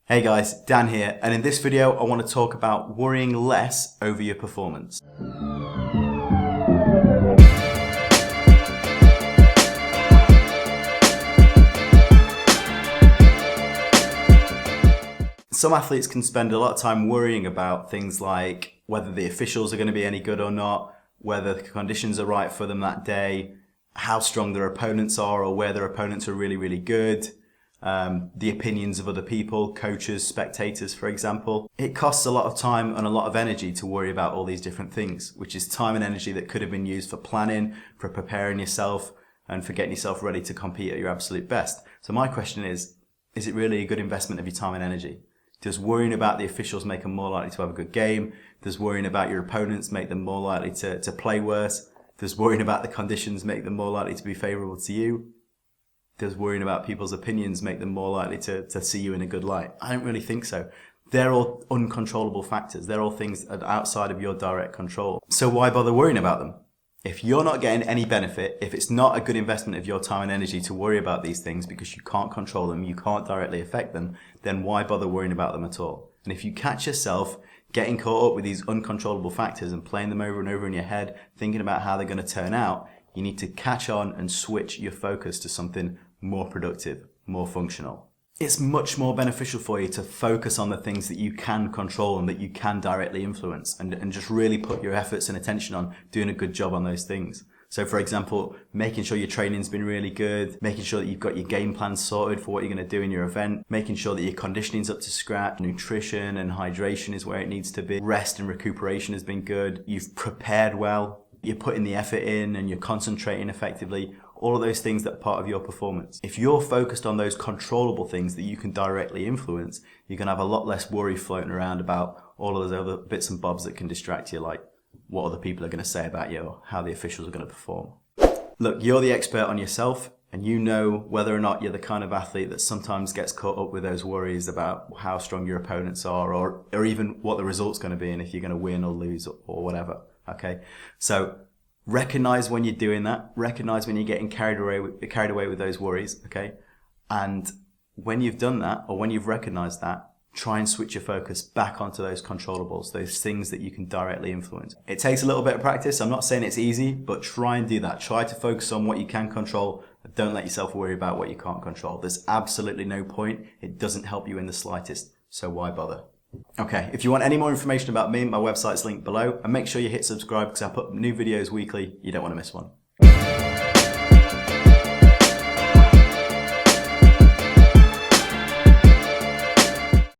Hey guys, Dan here, and in this video I want to talk about worrying less over your performance. Some athletes can spend a lot of time worrying about things like whether the officials are going to be any good or not, whether the conditions are right for them that day, how strong their opponents are or where their opponents are really, really good, the opinions of other people, coaches, spectators, for example. It costs a lot of time and a lot of energy to worry about all these different things, which is time and energy that could have been used for planning, for preparing yourself, and for getting yourself ready to compete at your absolute best. So my question is it really a good investment of your time and energy? Does worrying about the officials make them more likely to have a good game? Does worrying about your opponents make them more likely to play worse? Does worrying about the conditions make them more likely to be favourable to you? Does worrying about people's opinions make them more likely to see you in a good light? I don't really think so. They're all uncontrollable factors. They're all things that are outside of your direct control. So why bother worrying about them? If you're not getting any benefit, if it's not a good investment of your time and energy to worry about these things because you can't control them, you can't directly affect them, then why bother worrying about them at all? And if you catch yourself getting caught up with these uncontrollable factors and playing them over and over in your head, thinking about how they're going to turn out, you need to catch on and switch your focus to something more productive, more functional. It's much more beneficial for you to focus on the things that you can control and that you can directly influence and just really put your efforts and attention on doing a good job on those things. So for example, making sure your training's been really good, making sure that you've got your game plan sorted for what you're going to do in your event, making sure that your conditioning's up to scratch, nutrition and hydration is where it needs to be, rest and recuperation has been good, you've prepared well, you're putting the effort in and you're concentrating effectively. All of those things that are part of your performance. If you're focused on those controllable things that you can directly influence, you can have a lot less worry floating around about all of those other bits and bobs that can distract you, like what other people are going to say about you or how the officials are going to perform. Look, you're the expert on yourself and you know whether or not you're the kind of athlete that sometimes gets caught up with those worries about how strong your opponents are or even what the result's going to be and if you're going to win or lose or whatever. Okay, so recognize when you're doing that. Recognize when you're getting carried away with those worries, okay? And when you've done that, or when you've recognized that, try and switch your focus back onto those controllables, those things that you can directly influence. It takes a little bit of practice. I'm not saying it's easy, but try and do that. Try to focus on what you can control. Don't let yourself worry about what you can't control. There's absolutely no point. It doesn't help you in the slightest. So why bother? Okay, if you want any more information about me, my website's linked below, and make sure you hit subscribe because I put new videos weekly. You don't want to miss one.